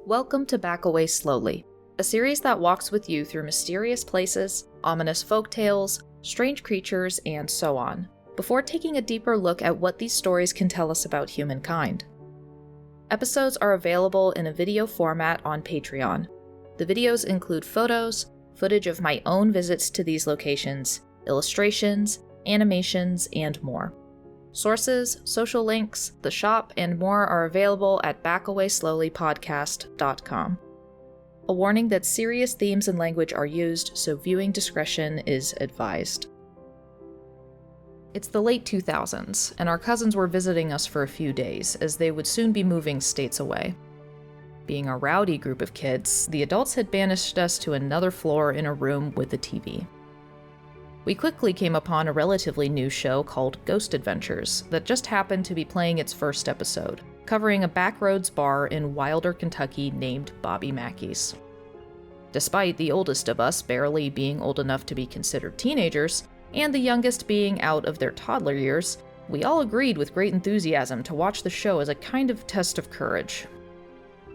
Welcome to Back Away Slowly, a series that walks with you through mysterious places, ominous folktales, strange creatures, and so on, before taking a deeper look at what these stories can tell us about humankind. Episodes are available in a video format on Patreon. The videos include photos, footage of my own visits to these locations, illustrations, animations, and more. Sources, social links, the shop, and more are available at backawayslowlypodcast.com. A warning that serious themes and language are used, so viewing discretion is advised. It's the late 2000s, and our cousins were visiting us for a few days, as they would soon be moving states away. Being a rowdy group of kids, the adults had banished us to another floor in a room with a TV. We quickly came upon a relatively new show called Ghost Adventures that just happened to be playing its first episode, covering a backroads bar in Wilder, Kentucky named Bobby Mackey's. Despite the oldest of us barely being old enough to be considered teenagers, and the youngest being out of their toddler years, we all agreed with great enthusiasm to watch the show as a kind of test of courage.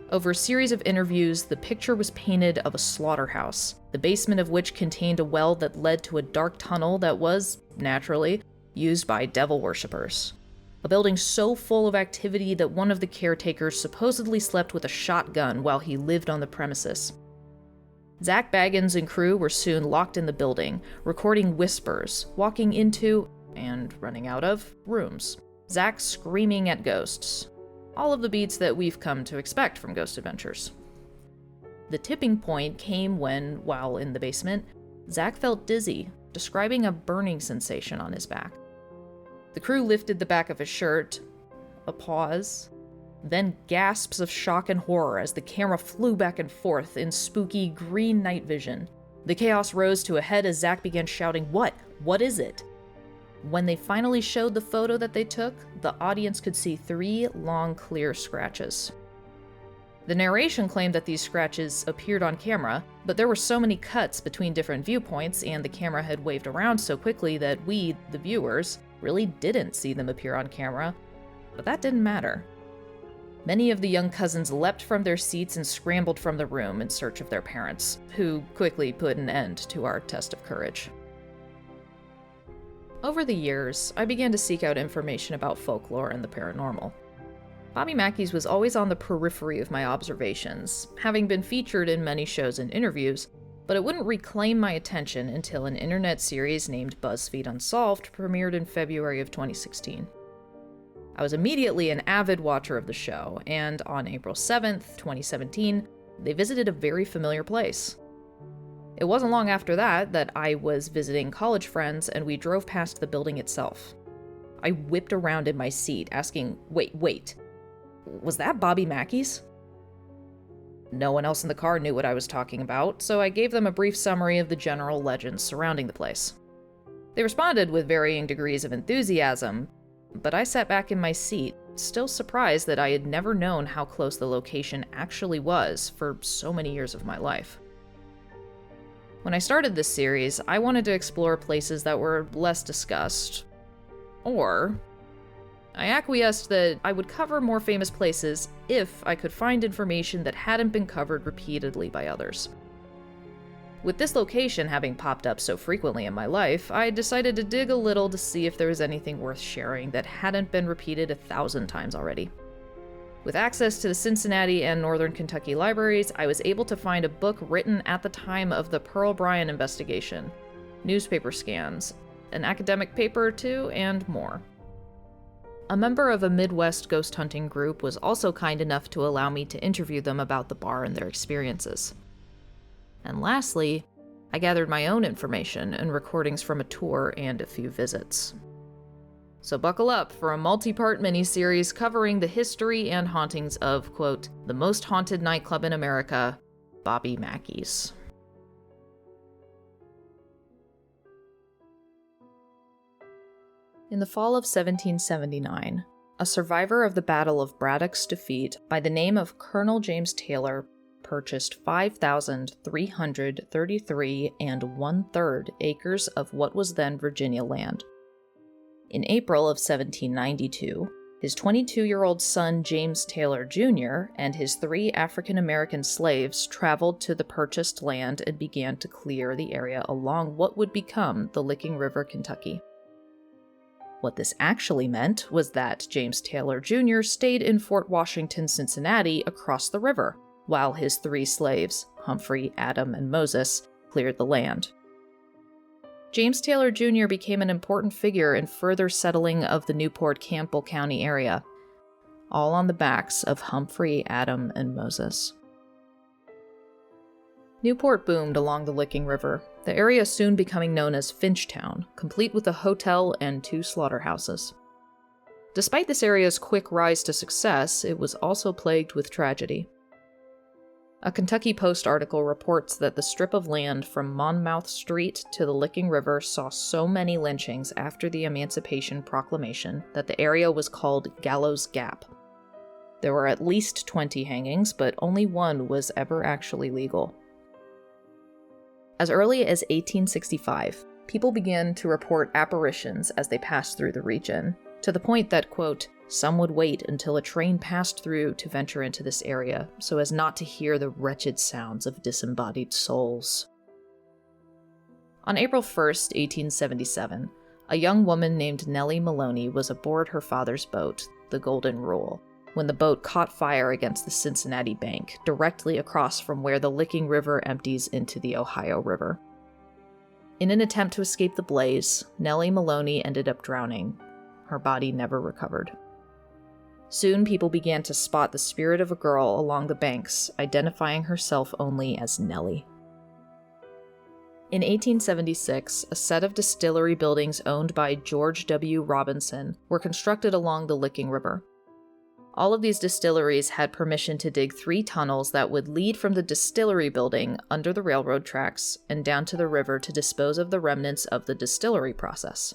Over a series of interviews, the picture was painted of a slaughterhouse, the basement of which contained a well that led to a dark tunnel that was, naturally, used by devil worshippers. A building so full of activity that one of the caretakers supposedly slept with a shotgun while he lived on the premises. Zach Baggins and crew were soon locked in the building, recording whispers, walking into, and running out of, rooms. Zach screaming at ghosts. All of the beats that we've come to expect from Ghost Adventures. The tipping point came when, while in the basement, Zach felt dizzy, describing a burning sensation on his back. The crew lifted the back of his shirt, a pause, then gasps of shock and horror as the camera flew back and forth in spooky green night vision. The chaos rose to a head as Zach began shouting, "What? What is it?" When they finally showed the photo that they took, the audience could see 3 long, clear scratches. The narration claimed that these scratches appeared on camera, but there were so many cuts between different viewpoints and the camera had waved around so quickly that we, the viewers, really didn't see them appear on camera, but that didn't matter. Many of the young cousins leapt from their seats and scrambled from the room in search of their parents, who quickly put an end to our test of courage. Over the years, I began to seek out information about folklore and the paranormal. Bobby Mackey's was always on the periphery of my observations, having been featured in many shows and interviews, but it wouldn't reclaim my attention until an internet series named BuzzFeed Unsolved premiered in February of 2016. I was immediately an avid watcher of the show, and on April 7th, 2017, they visited a very familiar place. It wasn't long after that I was visiting college friends and we drove past the building itself. I whipped around in my seat, asking, wait, was that Bobby Mackey's? No one else in the car knew what I was talking about, so I gave them a brief summary of the general legends surrounding the place. They responded with varying degrees of enthusiasm, but I sat back in my seat, still surprised that I had never known how close the location actually was for so many years of my life. When I started this series, I wanted to explore places that were less discussed. Or, I acquiesced that I would cover more famous places if I could find information that hadn't been covered repeatedly by others. With this location having popped up so frequently in my life, I decided to dig a little to see if there was anything worth sharing that hadn't been repeated 1,000 times already. With access to the Cincinnati and Northern Kentucky libraries, I was able to find a book written at the time of the Pearl Bryan investigation, newspaper scans, an academic paper or two, and more. A member of a Midwest ghost hunting group was also kind enough to allow me to interview them about the bar and their experiences. And lastly, I gathered my own information and recordings from a tour and a few visits. So buckle up for a multi-part miniseries covering the history and hauntings of, quote, the most haunted nightclub in America, Bobby Mackey's. In the fall of 1779, a survivor of the Battle of Braddock's defeat by the name of Colonel James Taylor purchased 5,333 1/3 acres of what was then Virginia land. In April of 1792, His 22-year-old son, James Taylor Jr., and his 3 African-American slaves traveled to the purchased land and began to clear the area along what would become the Licking River, Kentucky. What this actually meant was that James Taylor Jr. stayed in Fort Washington, Cincinnati, across the river, while his 3 slaves, Humphrey, Adam, and Moses, cleared the land. James Taylor Jr. became an important figure in further settling of the Newport-Campbell County area, all on the backs of Humphrey, Adam, and Moses. Newport boomed along the Licking River, the area soon becoming known as Finchtown, complete with a hotel and 2 slaughterhouses. Despite this area's quick rise to success, it was also plagued with tragedy. A Kentucky Post article reports that the strip of land from Monmouth Street to the Licking River saw so many lynchings after the Emancipation Proclamation that the area was called Gallows Gap. There were at least 20 hangings, but only 1 was ever actually legal. As early as 1865, people began to report apparitions as they passed through the region, to the point that, quote, some would wait until a train passed through to venture into this area, so as not to hear the wretched sounds of disembodied souls. On April 1st, 1877, a young woman named Nellie Maloney was aboard her father's boat, the Golden Rule, when the boat caught fire against the Cincinnati bank, directly across from where the Licking River empties into the Ohio River. In an attempt to escape the blaze, Nellie Maloney ended up drowning. Her body never recovered. Soon people began to spot the spirit of a girl along the banks, identifying herself only as Nellie. In 1876, a set of distillery buildings owned by George W. Robinson were constructed along the Licking River. All of these distilleries had permission to dig 3 tunnels that would lead from the distillery building under the railroad tracks and down to the river to dispose of the remnants of the distillery process.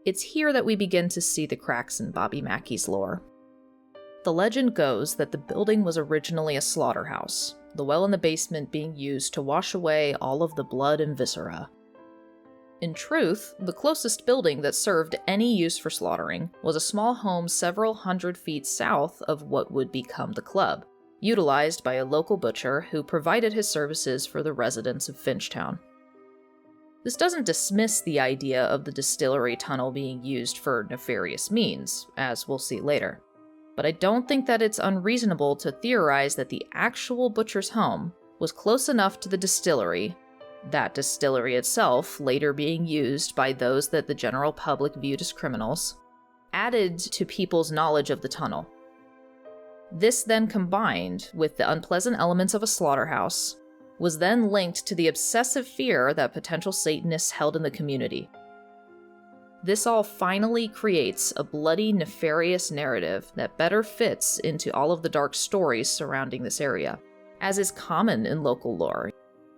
It's here that we begin to see the cracks in Bobby Mackey's lore. The legend goes that the building was originally a slaughterhouse, the well in the basement being used to wash away all of the blood and viscera. In truth, the closest building that served any use for slaughtering was a small home several hundred feet south of what would become the club, utilized by a local butcher who provided his services for the residents of Finchtown. This doesn't dismiss the idea of the distillery tunnel being used for nefarious means, as we'll see later. But I don't think that it's unreasonable to theorize that the actual butcher's home was close enough to the distillery, that distillery itself later being used by those that the general public viewed as criminals, added to people's knowledge of the tunnel. This then combined with the unpleasant elements of a slaughterhouse, was then linked to the obsessive fear that potential Satanists held in the community. This all finally creates a bloody, nefarious narrative that better fits into all of the dark stories surrounding this area, as is common in local lore.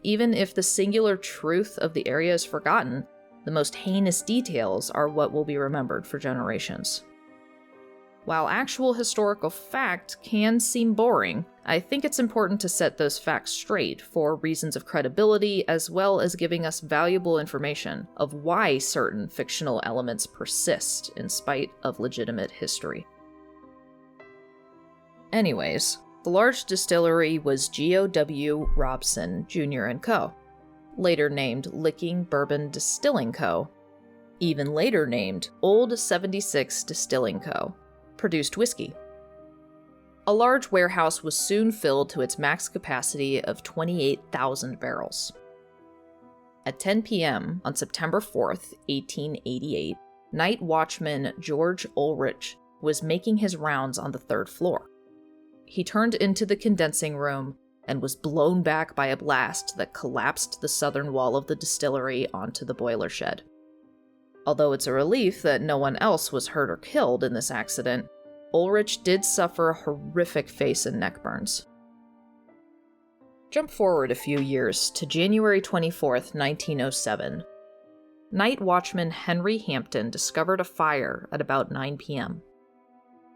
Even if the singular truth of the area is forgotten, the most heinous details are what will be remembered for generations. While actual historical fact can seem boring, I think it's important to set those facts straight for reasons of credibility, as well as giving us valuable information of why certain fictional elements persist in spite of legitimate history. Anyways, the large distillery was G.O.W. Robson Jr. & Co., later named Licking Bourbon Distilling Co., even later named Old 76 Distilling Co., produced whiskey. A large warehouse was soon filled to its max capacity of 28,000 barrels. At 10 p.m. on September 4th, 1888, night watchman George Ulrich was making his rounds on the 3rd floor. He turned into the condensing room and was blown back by a blast that collapsed the southern wall of the distillery onto the boiler shed. Although it's a relief that no one else was hurt or killed in this accident, Ulrich did suffer horrific face and neck burns. Jump forward a few years to January 24th, 1907. Night watchman Henry Hampton discovered a fire at about 9 p.m.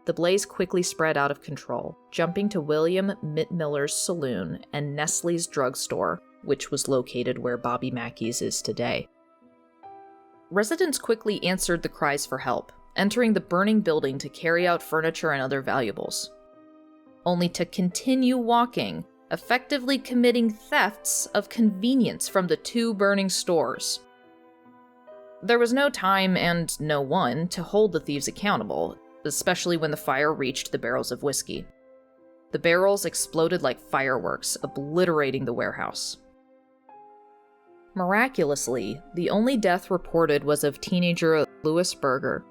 The blaze quickly spread out of control, jumping to William Mittmiller's saloon and Nestle's drugstore, which was located where Bobby Mackey's is today. Residents quickly answered the cries for help, entering the burning building to carry out furniture and other valuables, only to continue walking, effectively committing thefts of convenience from the 2 burning stores. There was no time and no one to hold the thieves accountable, especially when the fire reached the barrels of whiskey. The barrels exploded like fireworks, obliterating the warehouse. Miraculously, the only death reported was of teenager Louis Berger.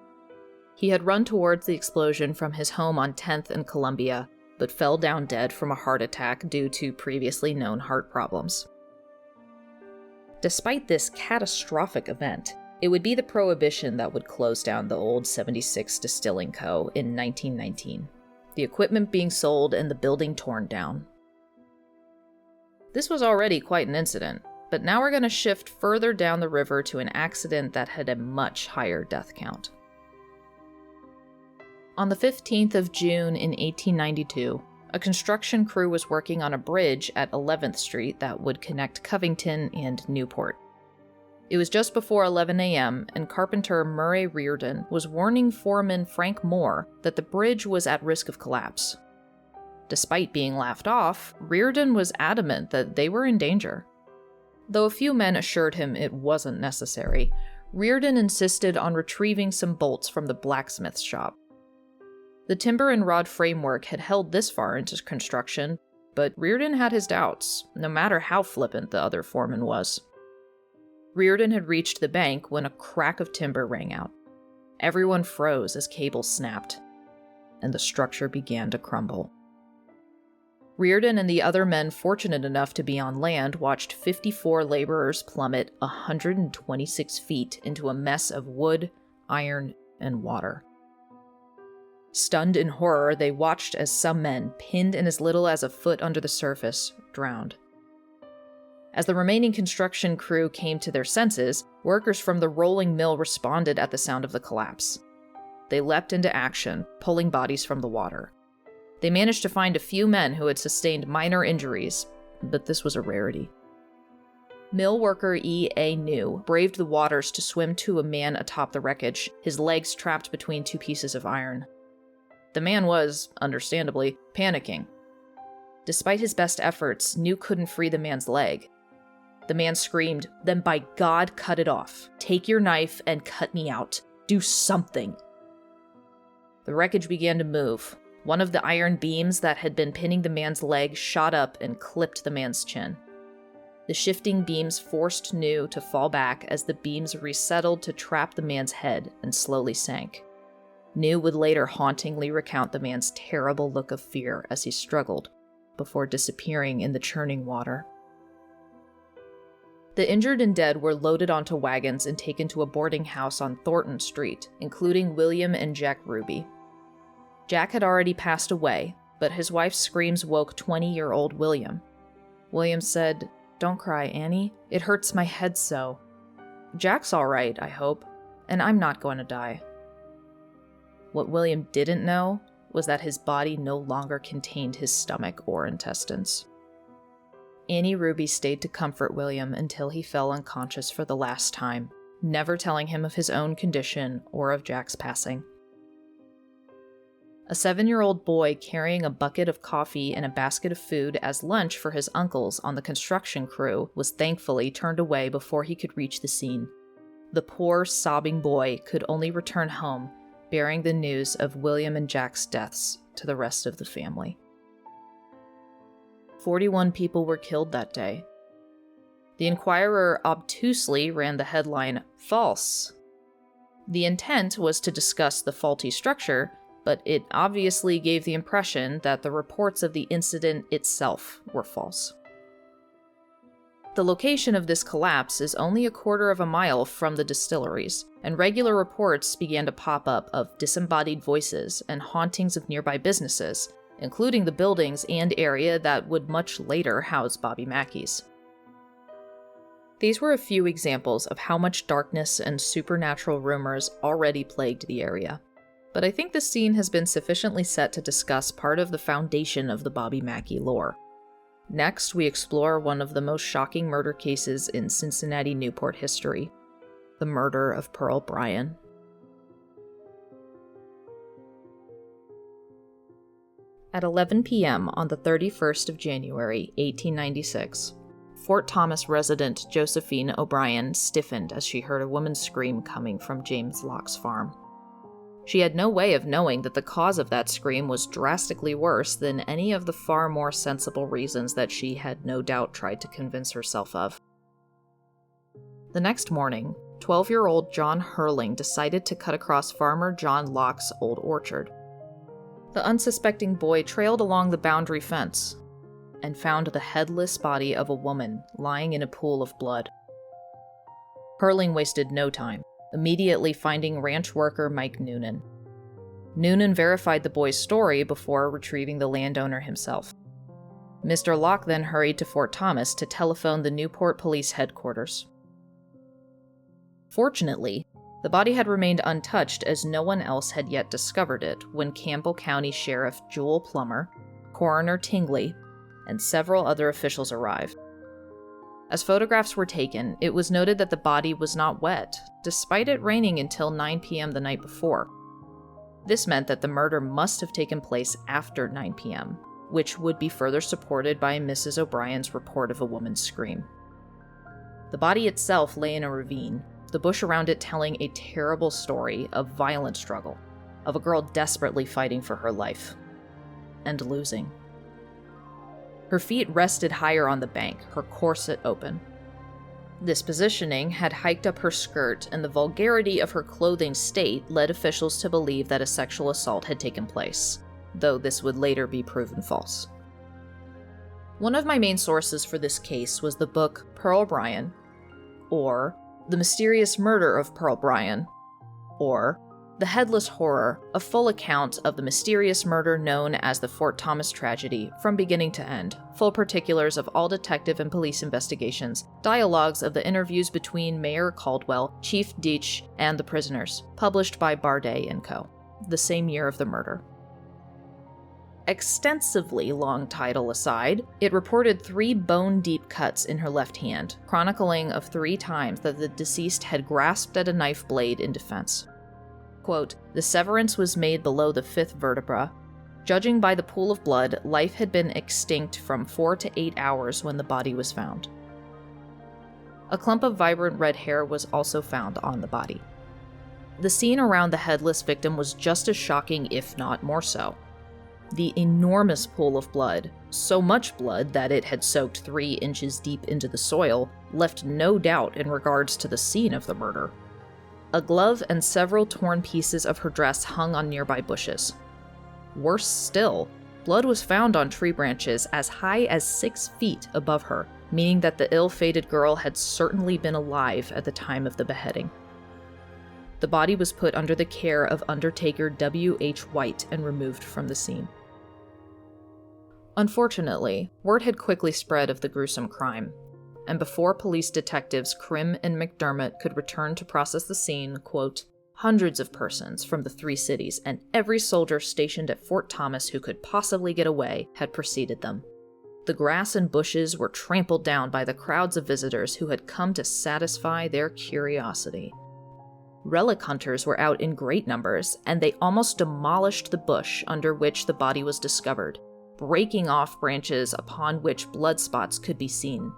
He had run towards the explosion from his home on 10th and Columbia, but fell down dead from a heart attack due to previously known heart problems. Despite this catastrophic event, it would be the Prohibition that would close down the old 76 Distilling Co. in 1919, the equipment being sold and the building torn down. This was already quite an incident, but now we're going to shift further down the river to an accident that had a much higher death count. On the 15th of June in 1892, a construction crew was working on a bridge at 11th Street that would connect Covington and Newport. It was just before 11 a.m., and carpenter Murray Reardon was warning foreman Frank Moore that the bridge was at risk of collapse. Despite being laughed off, Reardon was adamant that they were in danger. Though a few men assured him it wasn't necessary, Reardon insisted on retrieving some bolts from the blacksmith's shop. The timber and rod framework had held this far into construction, but Reardon had his doubts, no matter how flippant the other foreman was. Reardon had reached the bank when a crack of timber rang out. Everyone froze as cables snapped, and the structure began to crumble. Reardon and the other men fortunate enough to be on land watched 54 laborers plummet 126 feet into a mess of wood, iron, and water. Stunned in horror, they watched as some men, pinned in as little as a foot under the surface, drowned. As the remaining construction crew came to their senses, workers from the rolling mill responded at the sound of the collapse. They leapt into action, pulling bodies from the water. They managed to find a few men who had sustained minor injuries, but this was a rarity. Mill worker E.A. New braved the waters to swim to a man atop the wreckage, his legs trapped between 2 pieces of iron. The man was, understandably, panicking. Despite his best efforts, New couldn't free the man's leg. The man screamed, "Then by God, cut it off. Take your knife and cut me out. Do something." The wreckage began to move. One of the iron beams that had been pinning the man's leg shot up and clipped the man's chin. The shifting beams forced New to fall back as the beams resettled to trap the man's head and slowly sank. New would later hauntingly recount the man's terrible look of fear as he struggled, before disappearing in the churning water. The injured and dead were loaded onto wagons and taken to a boarding house on Thornton Street, including William and Jack Ruby. Jack had already passed away, but his wife's screams woke 20-year-old William. William said, "Don't cry, Annie. It hurts my head so. Jack's all right, I hope, and I'm not going to die." What William didn't know was that his body no longer contained his stomach or intestines. Annie Ruby stayed to comfort William until he fell unconscious for the last time, never telling him of his own condition or of Jack's passing. A 7-year-old boy carrying a bucket of coffee and a basket of food as lunch for his uncles on the construction crew was thankfully turned away before he could reach the scene. The poor, sobbing boy could only return home, bearing the news of William and Jack's deaths to the rest of the family. 41 people were killed that day. The Inquirer obtusely ran the headline, "False." The intent was to discuss the faulty structure, but it obviously gave the impression that the reports of the incident itself were false. The location of this collapse is only a quarter of a mile from the distilleries, and regular reports began to pop up of disembodied voices and hauntings of nearby businesses, including the buildings and area that would much later house Bobby Mackey's. These were a few examples of how much darkness and supernatural rumors already plagued the area. But I think the scene has been sufficiently set to discuss part of the foundation of the Bobby Mackey lore. Next, we explore one of the most shocking murder cases in Cincinnati Newport history, the murder of Pearl Bryan. At 11 p.m. on the 31st of January, 1896, Fort Thomas resident Josephine O'Brien stiffened as she heard a woman's scream coming from James Locke's farm. She had no way of knowing that the cause of that scream was drastically worse than any of the far more sensible reasons that she had no doubt tried to convince herself of. The next morning, 12-year-old John Hurling decided to cut across Farmer John Locke's old orchard. The unsuspecting boy trailed along the boundary fence and found the headless body of a woman lying in a pool of blood. Hurling wasted no time, immediately finding ranch worker Mike Noonan. Noonan verified the boy's story before retrieving the landowner himself. Mr. Locke then hurried to Fort Thomas to telephone the Newport Police Headquarters. Fortunately, the body had remained untouched as no one else had yet discovered it when Campbell County Sheriff Jewel Plummer, Coroner Tingley, and several other officials arrived. As photographs were taken, it was noted that the body was not wet, despite it raining until 9 p.m. the night before. This meant that the murder must have taken place after 9 p.m., which would be further supported by Mrs. O'Brien's report of a woman's scream. The body itself lay in a ravine, the bush around it telling a terrible story of violent struggle, of a girl desperately fighting for her life, and losing. Her feet rested higher on the bank, her corset open. This positioning had hiked up her skirt, and the vulgarity of her clothing state led officials to believe that a sexual assault had taken place, though this would later be proven false. One of my main sources for this case was the book Pearl Bryan, or The Mysterious Murder of Pearl Bryan, or The Headless Horror, a full account of the mysterious murder known as the Fort Thomas tragedy from beginning to end, full particulars of all detective and police investigations, dialogues of the interviews between Mayor Caldwell, Chief Deitch, and the prisoners, published by Bardet & Co., the same year of the murder. Extensively long title aside, it reported 3 bone-deep cuts in her left hand, chronicling of 3 times that the deceased had grasped at a knife blade in defense. Quote, "The severance was made below the 5th vertebra. Judging by the pool of blood, life had been extinct from 4 to 8 hours when the body was found." A clump of vibrant red hair was also found on the body. The scene around the headless victim was just as shocking, if not more so. The enormous pool of blood, so much blood that it had soaked 3 inches deep into the soil, left no doubt in regards to the scene of the murder. A glove and several torn pieces of her dress hung on nearby bushes. Worse still, blood was found on tree branches as high as 6 feet above her, meaning that the ill-fated girl had certainly been alive at the time of the beheading. The body was put under the care of Undertaker W.H. White and removed from the scene. Unfortunately, word had quickly spread of the gruesome crime, and before police detectives Krim and McDermott could return to process the scene, quote, "Hundreds of persons from the 3 cities and every soldier stationed at Fort Thomas who could possibly get away had preceded them. The grass and bushes were trampled down by the crowds of visitors who had come to satisfy their curiosity. Relic hunters were out in great numbers, and they almost demolished the bush under which the body was discovered, breaking off branches upon which blood spots could be seen.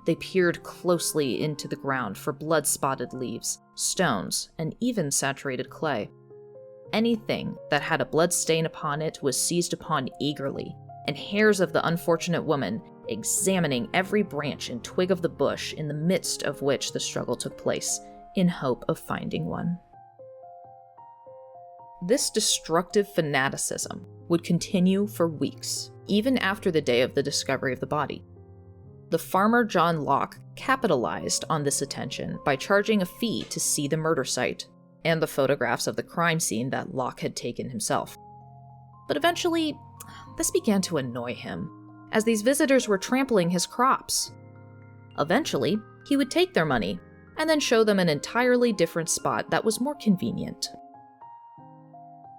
They peered closely into the ground for blood-spotted leaves, stones, and even saturated clay. Anything that had a blood stain upon it was seized upon eagerly, and hairs of the unfortunate woman examining every branch and twig of the bush in the midst of which the struggle took place, in hope of finding one." This destructive fanaticism would continue for weeks, even after the day of the discovery of the body. The farmer John Locke capitalized on this attention by charging a fee to see the murder site and the photographs of the crime scene that Locke had taken himself. But eventually, this began to annoy him, as these visitors were trampling his crops. Eventually, he would take their money and then show them an entirely different spot that was more convenient.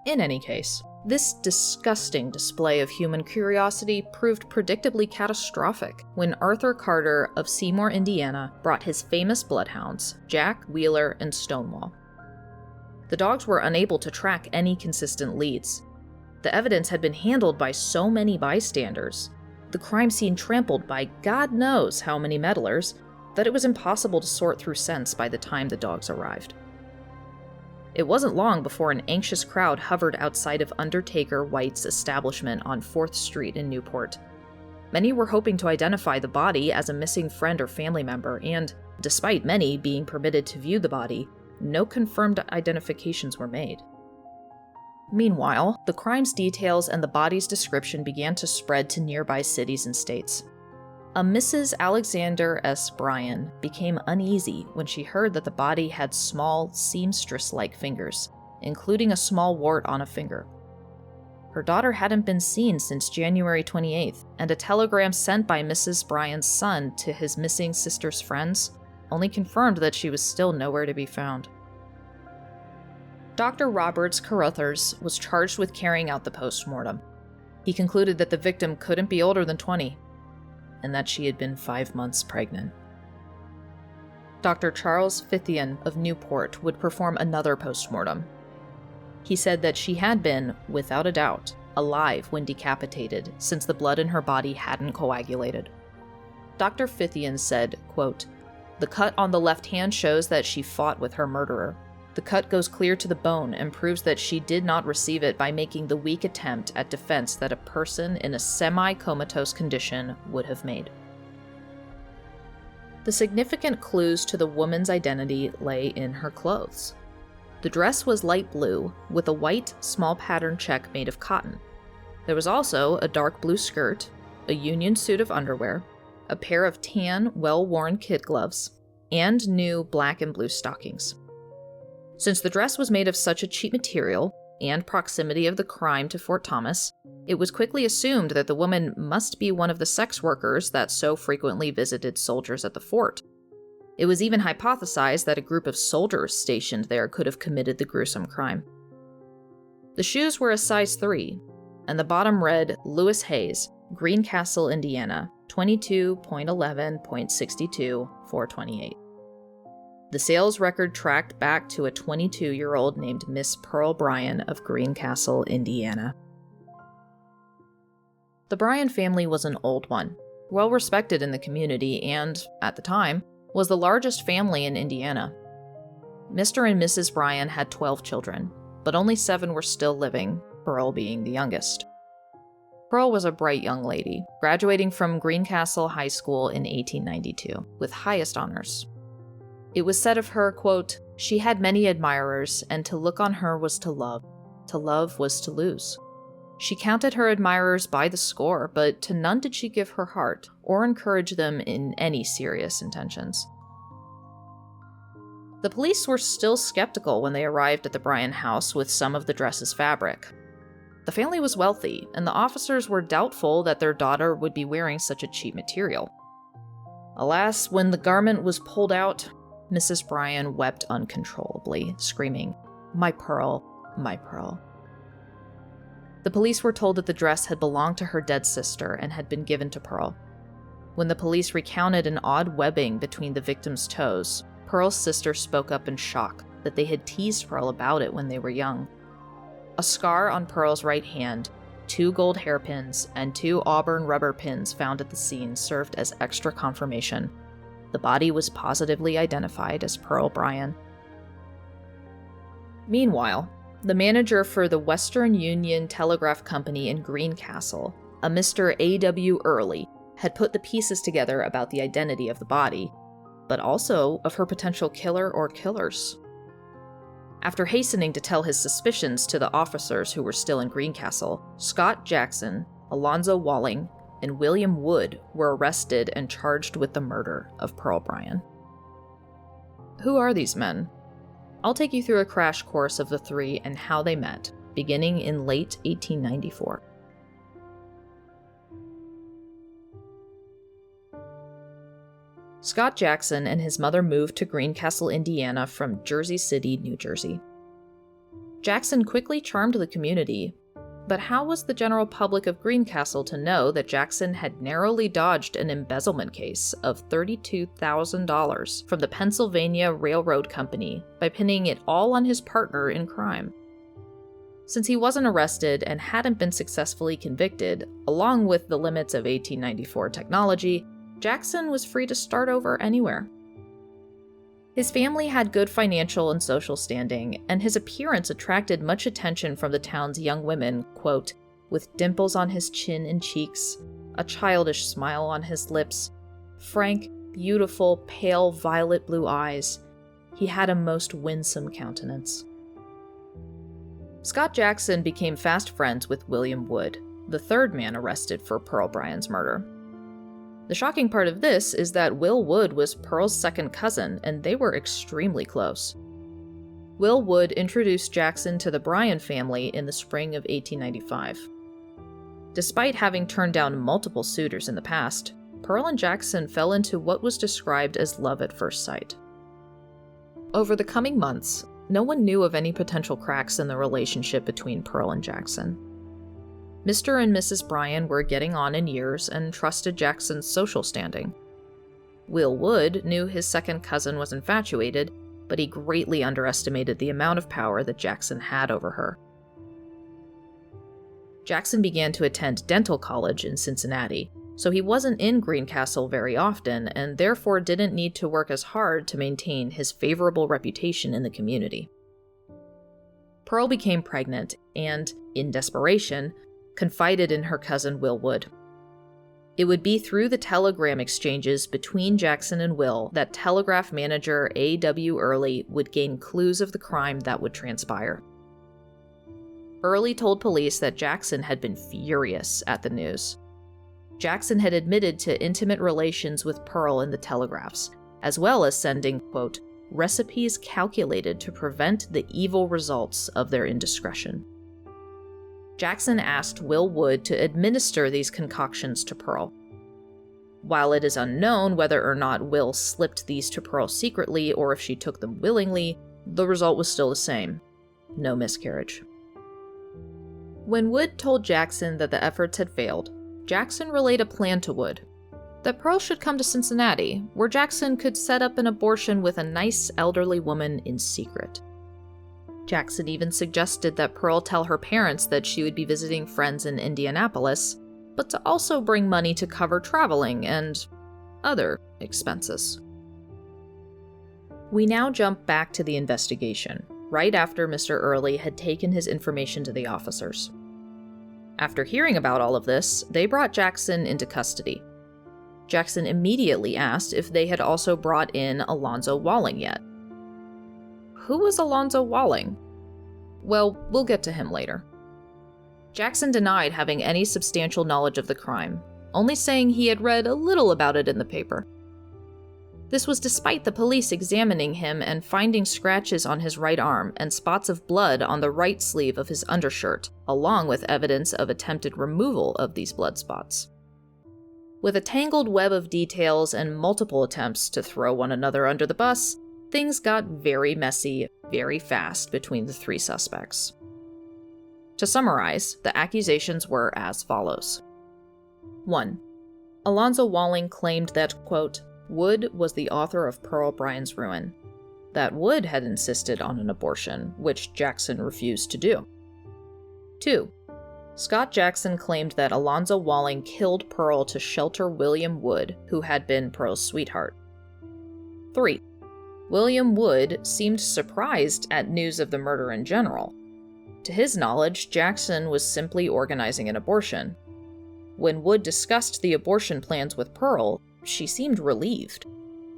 In any case, this disgusting display of human curiosity proved predictably catastrophic when Arthur Carter of Seymour, Indiana, brought his famous bloodhounds, Jack, Wheeler, and Stonewall. The dogs were unable to track any consistent leads. The evidence had been handled by so many bystanders, the crime scene trampled by God knows how many meddlers, that it was impossible to sort through scents by the time the dogs arrived. It wasn't long before an anxious crowd hovered outside of Undertaker White's establishment on 4th Street in Newport. Many were hoping to identify the body as a missing friend or family member, and, despite many being permitted to view the body, no confirmed identifications were made. Meanwhile, the crime's details and the body's description began to spread to nearby cities and states. A Mrs. Alexander S. Bryan became uneasy when she heard that the body had small, seamstress-like fingers, including a small wart on a finger. Her daughter hadn't been seen since January 28th, and a telegram sent by Mrs. Bryan's son to his missing sister's friends only confirmed that she was still nowhere to be found. Dr. Roberts Carruthers was charged with carrying out the postmortem. He concluded that the victim couldn't be older than 20, and that she had been 5 months pregnant. Dr. Charles Fithian of Newport would perform another postmortem. He said that she had been, without a doubt, alive when decapitated, since the blood in her body hadn't coagulated. Dr. Fithian said, quote, "The cut on the left hand shows that she fought with her murderer. The cut goes clear to the bone and proves that she did not receive it by making the weak attempt at defense that a person in a semi-comatose condition would have made." The significant clues to the woman's identity lay in her clothes. The dress was light blue, with a white, small pattern check made of cotton. There was also a dark blue skirt, a union suit of underwear, a pair of tan, well-worn kid gloves, and new black and blue stockings. Since the dress was made of such a cheap material, and proximity of the crime to Fort Thomas, it was quickly assumed that the woman must be one of the sex workers that so frequently visited soldiers at the fort. It was even hypothesized that a group of soldiers stationed there could have committed the gruesome crime. The shoes were a size 3, and the bottom read Lewis Hayes, Greencastle, Indiana, 22.11.62, 428. The sales record tracked back to a 22-year-old named Miss Pearl Bryan of Greencastle, Indiana. The Bryan family was an old one, well respected in the community, and, at the time, was the largest family in Indiana. Mr. and Mrs. Bryan had 12 children, but only 7 were still living, Pearl being the youngest. Pearl was a bright young lady, graduating from Greencastle High School in 1892, with highest honors. It was said of her, quote, "She had many admirers, and to look on her was to love was to lose. She counted her admirers by the score, but to none did she give her heart, or encourage them in any serious intentions." The police were still skeptical when they arrived at the Bryan house with some of the dress's fabric. The family was wealthy, and the officers were doubtful that their daughter would be wearing such a cheap material. Alas, when the garment was pulled out, Mrs. Bryan wept uncontrollably, screaming, "My Pearl, my Pearl." The police were told that the dress had belonged to her dead sister and had been given to Pearl. When the police recounted an odd webbing between the victim's toes, Pearl's sister spoke up in shock that they had teased Pearl about it when they were young. A scar on Pearl's right hand, 2 gold hairpins, and 2 auburn rubber pins found at the scene served as extra confirmation. The body was positively identified as Pearl Bryan. Meanwhile, the manager for the Western Union Telegraph Company in Greencastle, a Mr. A.W. Early, had put the pieces together about the identity of the body, but also of her potential killer or killers. After hastening to tell his suspicions to the officers who were still in Greencastle, Scott Jackson, Alonzo Walling, and William Wood were arrested and charged with the murder of Pearl Bryan. Who are these men? I'll take you through a crash course of the 3 and how they met, beginning in late 1894. Scott Jackson and his mother moved to Greencastle, Indiana from Jersey City, New Jersey. Jackson quickly charmed the community, but how was the general public of Greencastle to know that Jackson had narrowly dodged an embezzlement case of $32,000 from the Pennsylvania Railroad Company by pinning it all on his partner in crime? Since he wasn't arrested and hadn't been successfully convicted, along with the limits of 1894 technology, Jackson was free to start over anywhere. His family had good financial and social standing, and his appearance attracted much attention from the town's young women, quote, with dimples on his chin and cheeks, a childish smile on his lips, frank, beautiful, pale violet blue eyes. He had a most winsome countenance. Scott Jackson became fast friends with William Wood, the third man arrested for Pearl Bryan's murder. The shocking part of this is that Will Wood was Pearl's second cousin, and they were extremely close. Will Wood introduced Jackson to the Bryan family in the spring of 1895. Despite having turned down multiple suitors in the past, Pearl and Jackson fell into what was described as love at first sight. Over the coming months, no one knew of any potential cracks in the relationship between Pearl and Jackson. Mr. and Mrs. Bryan were getting on in years and trusted Jackson's social standing. Will Wood knew his second cousin was infatuated, but he greatly underestimated the amount of power that Jackson had over her. Jackson began to attend dental college in Cincinnati, so he wasn't in Greencastle very often and therefore didn't need to work as hard to maintain his favorable reputation in the community. Pearl became pregnant and, in desperation, confided in her cousin Will Wood. It would be through the telegram exchanges between Jackson and Will that telegraph manager A.W. Early would gain clues of the crime that would transpire. Early told police that Jackson had been furious at the news. Jackson had admitted to intimate relations with Pearl in the telegraphs, as well as sending, quote, recipes calculated to prevent the evil results of their indiscretion. Jackson asked Will Wood to administer these concoctions to Pearl. While it is unknown whether or not Will slipped these to Pearl secretly or if she took them willingly, the result was still the same: no miscarriage. When Wood told Jackson that the efforts had failed, Jackson relayed a plan to Wood: that Pearl should come to Cincinnati, where Jackson could set up an abortion with a nice elderly woman in secret. Jackson even suggested that Pearl tell her parents that she would be visiting friends in Indianapolis, but to also bring money to cover traveling and other expenses. We now jump back to the investigation, right after Mr. Early had taken his information to the officers. After hearing about all of this, they brought Jackson into custody. Jackson immediately asked if they had also brought in Alonzo Walling yet. Who was Alonzo Walling? Well, we'll get to him later. Jackson denied having any substantial knowledge of the crime, only saying he had read a little about it in the paper. This was despite the police examining him and finding scratches on his right arm and spots of blood on the right sleeve of his undershirt, along with evidence of attempted removal of these blood spots. With a tangled web of details and multiple attempts to throw one another under the bus, things got very messy very fast between the three suspects. To summarize, the accusations were as follows. 1. Alonzo Walling claimed that, quote, Wood was the author of Pearl Bryan's ruin, that Wood had insisted on an abortion, which Jackson refused to do. 2. Scott Jackson claimed that Alonzo Walling killed Pearl to shelter William Wood, who had been Pearl's sweetheart. 3. William Wood seemed surprised at news of the murder in general. To his knowledge, Jackson was simply organizing an abortion. When Wood discussed the abortion plans with Pearl, she seemed relieved.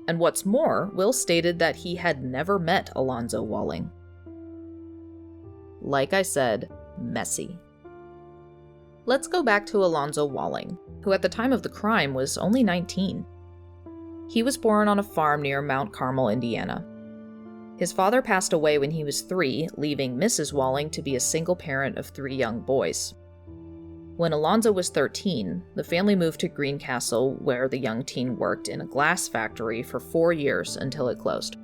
And what's more, Will stated that he had never met Alonzo Walling. Like I said, messy. Let's go back to Alonzo Walling, who at the time of the crime was only 19. He was born on a farm near Mount Carmel, Indiana. His father passed away when he was 3, leaving Mrs. Walling to be a single parent of 3 young boys. When Alonzo was 13, the family moved to Greencastle, where the young teen worked in a glass factory for 4 years until it closed.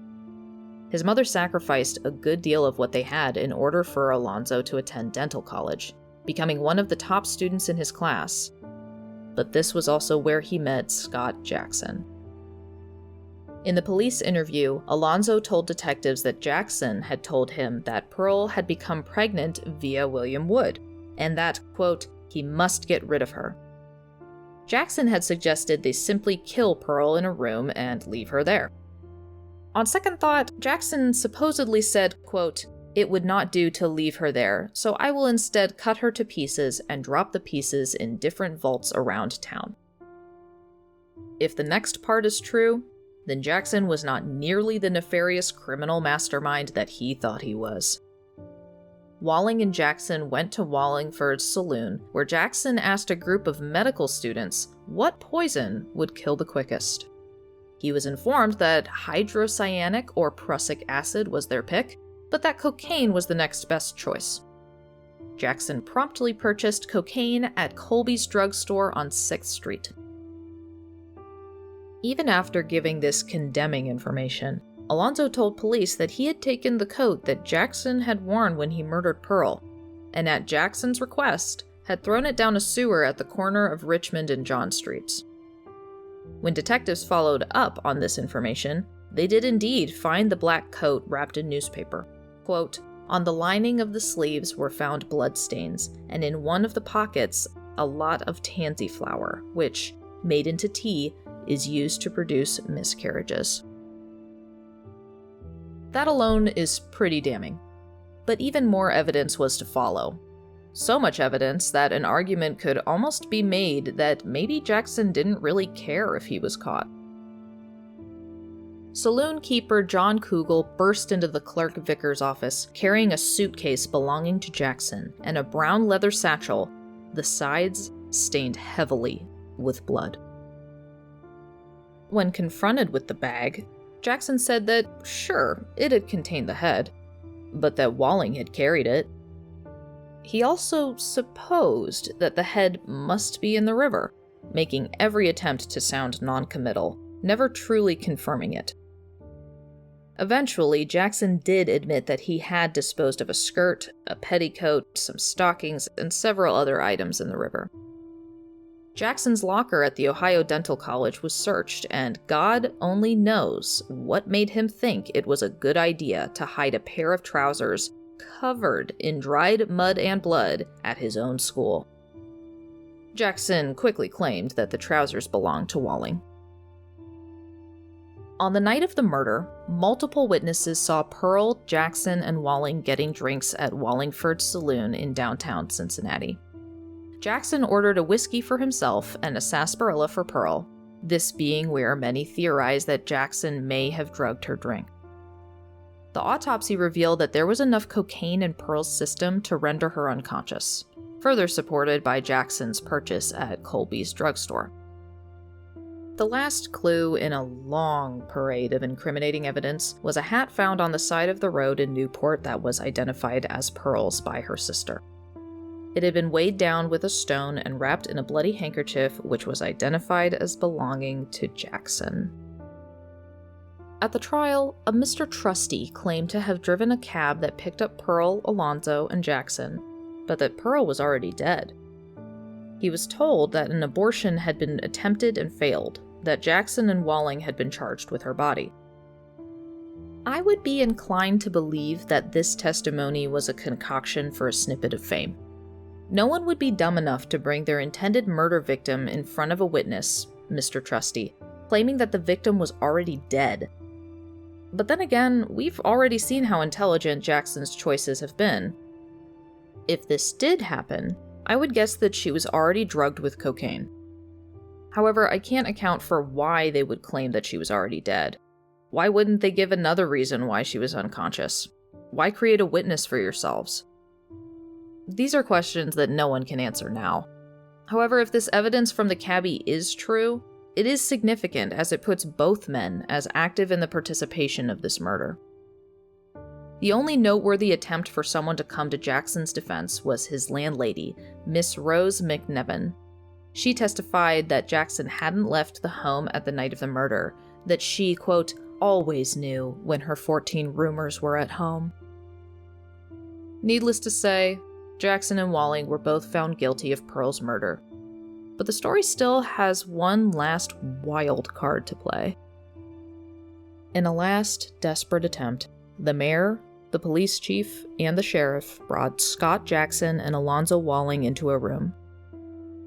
His mother sacrificed a good deal of what they had in order for Alonzo to attend dental college, becoming one of the top students in his class. But this was also where he met Scott Jackson. In the police interview, Alonzo told detectives that Jackson had told him that Pearl had become pregnant via William Wood, and that, quote, he must get rid of her. Jackson had suggested they simply kill Pearl in a room and leave her there. On second thought, Jackson supposedly said, quote, it would not do to leave her there, so I will instead cut her to pieces and drop the pieces in different vaults around town. If the next part is true, then Jackson was not nearly the nefarious criminal mastermind that he thought he was. Walling and Jackson went to Wallingford's saloon, where Jackson asked a group of medical students what poison would kill the quickest. He was informed that hydrocyanic or prussic acid was their pick, but that cocaine was the next best choice. Jackson promptly purchased cocaine at Colby's drugstore on 6th Street. Even after giving this condemning information, Alonzo told police that he had taken the coat that Jackson had worn when he murdered Pearl, and at Jackson's request, had thrown it down a sewer at the corner of Richmond and John Streets. When detectives followed up on this information, they did indeed find the black coat wrapped in newspaper. Quote, on the lining of the sleeves were found bloodstains, and in one of the pockets, a lot of tansy flower, which, made into tea, is used to produce miscarriages. That alone is pretty damning. But even more evidence was to follow. So much evidence that an argument could almost be made that maybe Jackson didn't really care if he was caught. Saloon keeper John Kugel burst into the clerk Vickers' office carrying a suitcase belonging to Jackson and a brown leather satchel, the sides stained heavily with blood. When confronted with the bag, Jackson said that, sure, it had contained the head, but that Walling had carried it. He also supposed that the head must be in the river, making every attempt to sound non-committal, never truly confirming it. Eventually, Jackson did admit that he had disposed of a skirt, a petticoat, some stockings, and several other items in the river. Jackson's locker at the Ohio Dental College was searched, and God only knows what made him think it was a good idea to hide a pair of trousers covered in dried mud and blood at his own school. Jackson quickly claimed that the trousers belonged to Walling. On the night of the murder, multiple witnesses saw Pearl, Jackson, and Walling getting drinks at Wallingford's saloon in downtown Cincinnati. Jackson ordered a whiskey for himself and a sarsaparilla for Pearl, this being where many theorize that Jackson may have drugged her drink. The autopsy revealed that there was enough cocaine in Pearl's system to render her unconscious, further supported by Jackson's purchase at Colby's drugstore. The last clue in a long parade of incriminating evidence was a hat found on the side of the road in Newport that was identified as Pearl's by her sister. It had been weighed down with a stone and wrapped in a bloody handkerchief, which was identified as belonging to Jackson. At the trial, a Mr. Trusty claimed to have driven a cab that picked up Pearl, Alonzo, and Jackson, but that Pearl was already dead. He was told that an abortion had been attempted and failed, that Jackson and Walling had been charged with her body. I would be inclined to believe that this testimony was a concoction for a snippet of fame. No one would be dumb enough to bring their intended murder victim in front of a witness, Mr. Trusty, claiming that the victim was already dead. But then again, we've already seen how intelligent Jackson's choices have been. If this did happen, I would guess that she was already drugged with cocaine. However, I can't account for why they would claim that she was already dead. Why wouldn't they give another reason why she was unconscious? Why create a witness for yourselves? These are questions that no one can answer now. However, if this evidence from the cabbie is true, it is significant as it puts both men as active in the participation of this murder. The only noteworthy attempt for someone to come to Jackson's defense was his landlady, Miss Rose McNevin. She testified that Jackson hadn't left the home at the night of the murder, that she, quote, always knew when her 14 roomers were at home. Needless to say, Jackson and Walling were both found guilty of Pearl's murder. But the story still has one last wild card to play. In a last, desperate attempt, the mayor, the police chief, and the sheriff brought Scott Jackson and Alonzo Walling into a room.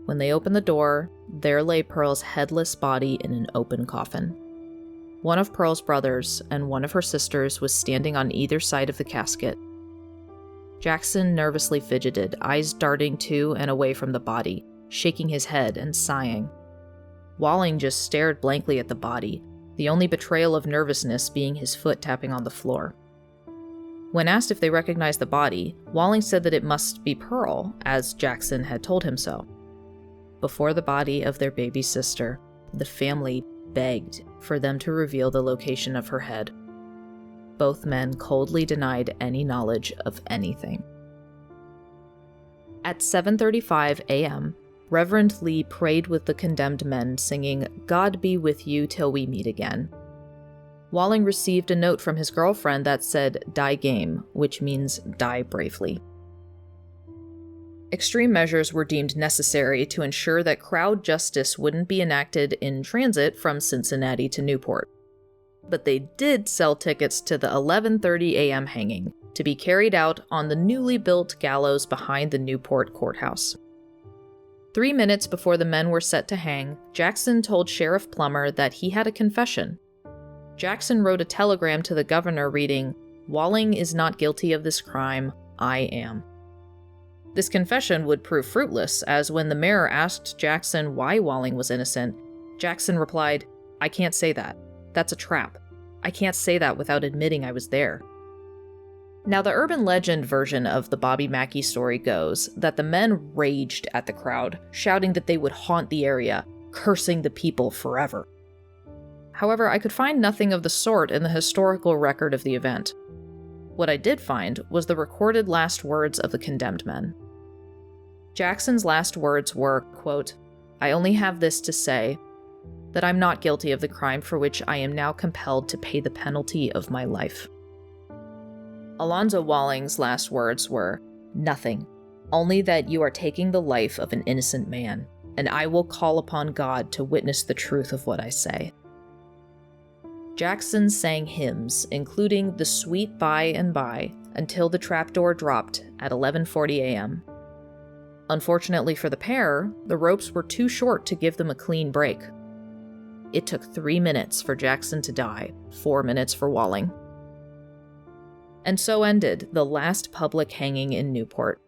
When they opened the door, there lay Pearl's headless body in an open coffin. One of Pearl's brothers and one of her sisters was standing on either side of the casket. Jackson nervously fidgeted, eyes darting to and away from the body, shaking his head and sighing. Walling just stared blankly at the body, the only betrayal of nervousness being his foot tapping on the floor. When asked if they recognized the body, Walling said that it must be Pearl, as Jackson had told him so. Before the body of their baby sister, the family begged for them to reveal the location of her head. Both men coldly denied any knowledge of anything. At 7:35 a.m., Reverend Lee prayed with the condemned men, singing, "God be with you till we meet again." Walling received a note from his girlfriend that said, "Die game," which means die bravely. Extreme measures were deemed necessary to ensure that crowd justice wouldn't be enacted in transit from Cincinnati to Newport. But they did sell tickets to the 11:30 a.m. hanging, to be carried out on the newly built gallows behind the Newport courthouse. 3 minutes before the men were set to hang, Jackson told Sheriff Plummer that he had a confession. Jackson wrote a telegram to the governor reading, "Walling is not guilty of this crime, I am." This confession would prove fruitless, as when the mayor asked Jackson why Walling was innocent, Jackson replied, "I can't say that. That's a trap. I can't say that without admitting I was there." Now, the urban legend version of the Bobby Mackey story goes that the men raged at the crowd, shouting that they would haunt the area, cursing the people forever. However, I could find nothing of the sort in the historical record of the event. What I did find was the recorded last words of the condemned men. Jackson's last words were, quote, "I only have this to say, that I'm not guilty of the crime for which I am now compelled to pay the penalty of my life." Alonzo Walling's last words were, "Nothing, only that you are taking the life of an innocent man, and I will call upon God to witness the truth of what I say." Jackson sang hymns, including "The Sweet By and By," until the trapdoor dropped at 11:40 a.m. Unfortunately for the pair, the ropes were too short to give them a clean break. It took 3 minutes for Jackson to die, 4 minutes for Walling. And so ended the last public hanging in Newport.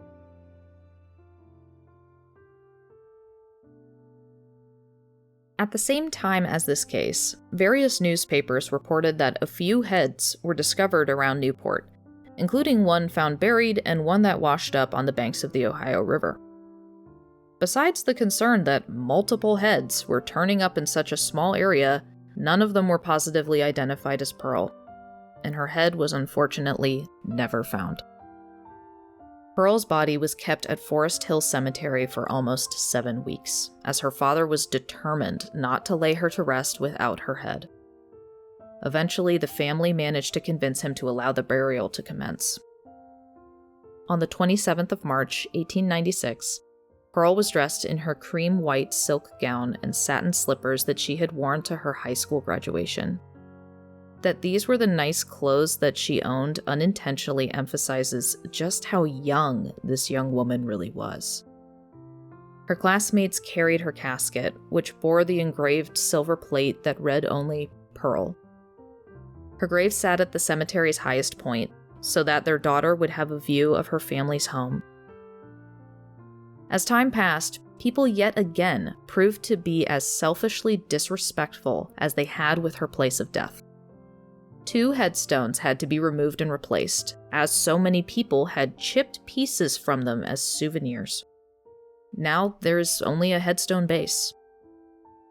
At the same time as this case, various newspapers reported that a few heads were discovered around Newport, including one found buried and one that washed up on the banks of the Ohio River. Besides the concern that multiple heads were turning up in such a small area, none of them were positively identified as Pearl, and her head was unfortunately never found. Pearl's body was kept at Forest Hill Cemetery for almost 7 weeks, as her father was determined not to lay her to rest without her head. Eventually, the family managed to convince him to allow the burial to commence. On the 27th of March, 1896, Pearl was dressed in her cream white silk gown and satin slippers that she had worn to her high school graduation. That these were the nice clothes that she owned unintentionally emphasizes just how young this young woman really was. Her classmates carried her casket, which bore the engraved silver plate that read only Pearl. Her grave sat at the cemetery's highest point, so that their daughter would have a view of her family's home. As time passed, people yet again proved to be as selfishly disrespectful as they had with her place of death. 2 headstones had to be removed and replaced, as so many people had chipped pieces from them as souvenirs. Now there's only a headstone base.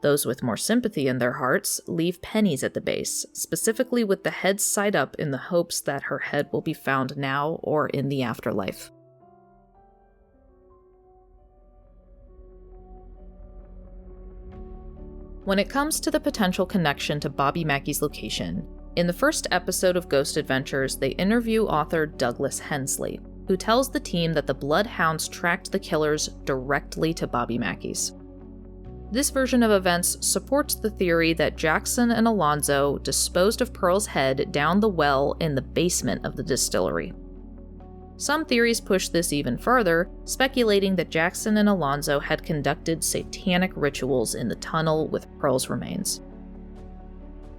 Those with more sympathy in their hearts leave pennies at the base, specifically with the head side up in the hopes that her head will be found now or in the afterlife. When it comes to the potential connection to Bobby Mackey's location, in the first episode of Ghost Adventures, they interview author Douglas Hensley, who tells the team that the bloodhounds tracked the killers directly to Bobby Mackey's. This version of events supports the theory that Jackson and Alonzo disposed of Pearl's head down the well in the basement of the distillery. Some theories push this even further, speculating that Jackson and Alonzo had conducted satanic rituals in the tunnel with Pearl's remains.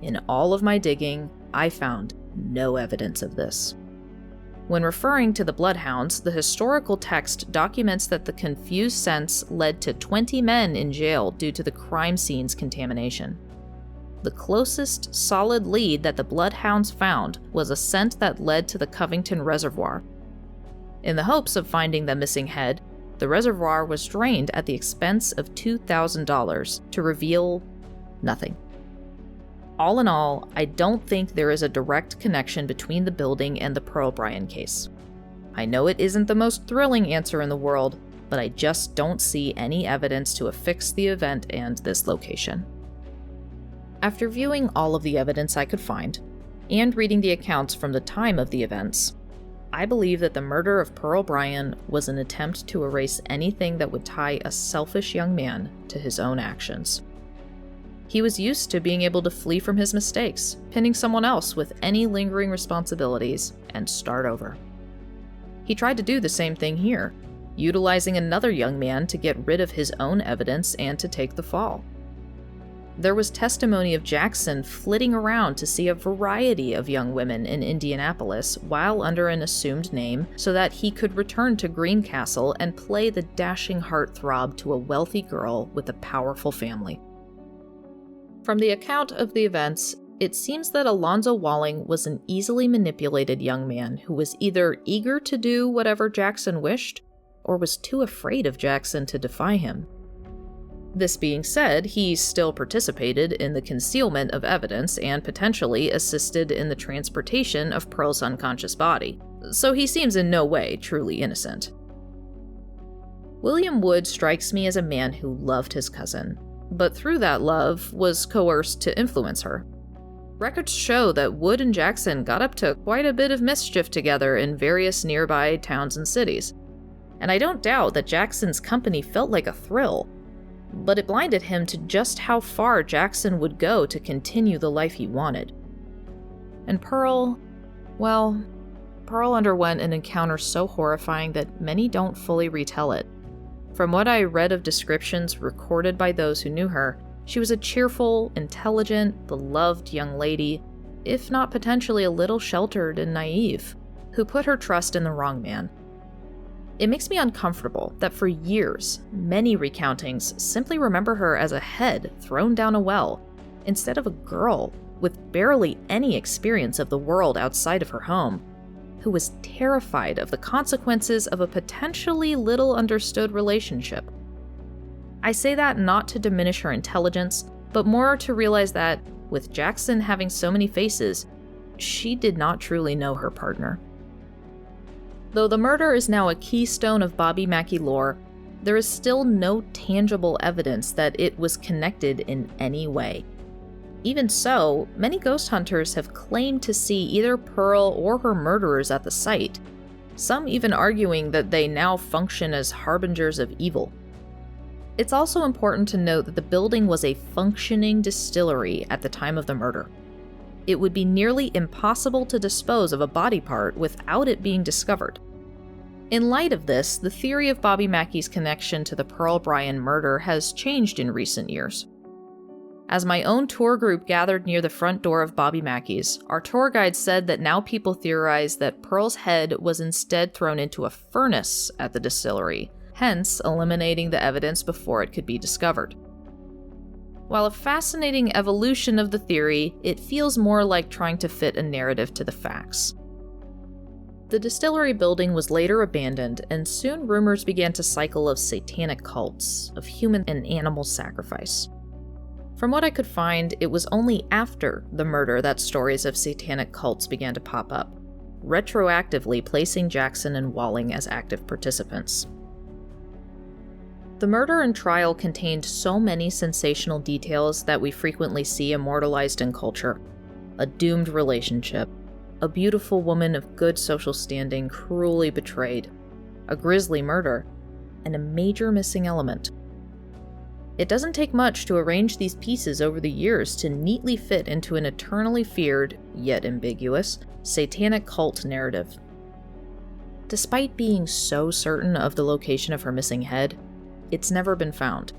In all of my digging, I found no evidence of this. When referring to the bloodhounds, the historical text documents that the confused scents led to 20 men in jail due to the crime scene's contamination. The closest solid lead that the bloodhounds found was a scent that led to the Covington Reservoir. In the hopes of finding the missing head, the reservoir was drained at the expense of $2,000 to reveal nothing. All in all, I don't think there is a direct connection between the building and the Pearl Bryan case. I know it isn't the most thrilling answer in the world, but I just don't see any evidence to affix the event and this location. After viewing all of the evidence I could find, and reading the accounts from the time of the events, I believe that the murder of Pearl Bryan was an attempt to erase anything that would tie a selfish young man to his own actions. He was used to being able to flee from his mistakes, pinning someone else with any lingering responsibilities, and start over. He tried to do the same thing here, utilizing another young man to get rid of his own evidence and to take the fall. There was testimony of Jackson flitting around to see a variety of young women in Indianapolis while under an assumed name so that he could return to Greencastle and play the dashing heartthrob to a wealthy girl with a powerful family. From the account of the events, it seems that Alonzo Walling was an easily manipulated young man who was either eager to do whatever Jackson wished, or was too afraid of Jackson to defy him. This being said, he still participated in the concealment of evidence and potentially assisted in the transportation of Pearl's unconscious body, so he seems in no way truly innocent. William Wood strikes me as a man who loved his cousin, but through that love was coerced to influence her. Records show that Wood and Jackson got up to quite a bit of mischief together in various nearby towns and cities, and I don't doubt that Jackson's company felt like a thrill, but it blinded him to just how far Jackson would go to continue the life he wanted. And Pearl, well, Pearl underwent an encounter so horrifying that many don't fully retell it. From what I read of descriptions recorded by those who knew her, she was a cheerful, intelligent, beloved young lady, if not potentially a little sheltered and naive, who put her trust in the wrong man. It makes me uncomfortable that for years, many recountings simply remember her as a head thrown down a well, instead of a girl with barely any experience of the world outside of her home, who was terrified of the consequences of a potentially little understood relationship. I say that not to diminish her intelligence, but more to realize that, with Jackson having so many faces, she did not truly know her partner. Though the murder is now a keystone of Bobby Mackey lore, there is still no tangible evidence that it was connected in any way. Even so, many ghost hunters have claimed to see either Pearl or her murderers at the site, some even arguing that they now function as harbingers of evil. It's also important to note that the building was a functioning distillery at the time of the murder. It would be nearly impossible to dispose of a body part without it being discovered. In light of this, the theory of Bobby Mackey's connection to the Pearl Bryan murder has changed in recent years. As my own tour group gathered near the front door of Bobby Mackey's, our tour guide said that now people theorize that Pearl's head was instead thrown into a furnace at the distillery, hence eliminating the evidence before it could be discovered. While a fascinating evolution of the theory, it feels more like trying to fit a narrative to the facts. The distillery building was later abandoned, and soon rumors began to cycle of satanic cults, of human and animal sacrifice. From what I could find, it was only after the murder that stories of satanic cults began to pop up, retroactively placing Jackson and Walling as active participants. The murder and trial contained so many sensational details that we frequently see immortalized in culture. A doomed relationship, a beautiful woman of good social standing cruelly betrayed, a grisly murder, and a major missing element. It doesn't take much to arrange these pieces over the years to neatly fit into an eternally feared, yet ambiguous, satanic cult narrative. Despite being so certain of the location of her missing head, it's never been found.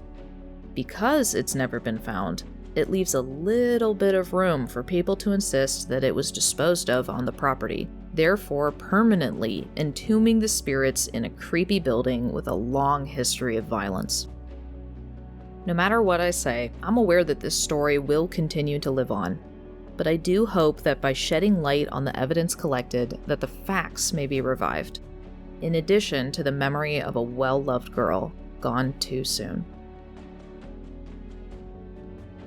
Because it's never been found, it leaves a little bit of room for people to insist that it was disposed of on the property, therefore permanently entombing the spirits in a creepy building with a long history of violence. No matter what I say, I'm aware that this story will continue to live on, but I do hope that by shedding light on the evidence collected, that the facts may be revived, in addition to the memory of a well-loved girl gone too soon.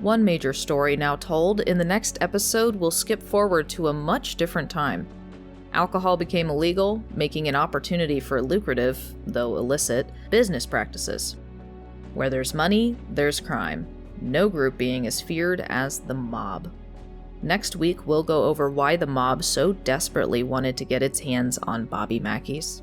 One major story now told, in the next episode we'll skip forward to a much different time. Alcohol became illegal, making an opportunity for lucrative, though illicit, business practices. Where there's money, there's crime. No group being as feared as the mob. Next week we'll go over why the mob so desperately wanted to get its hands on Bobby Mackey's.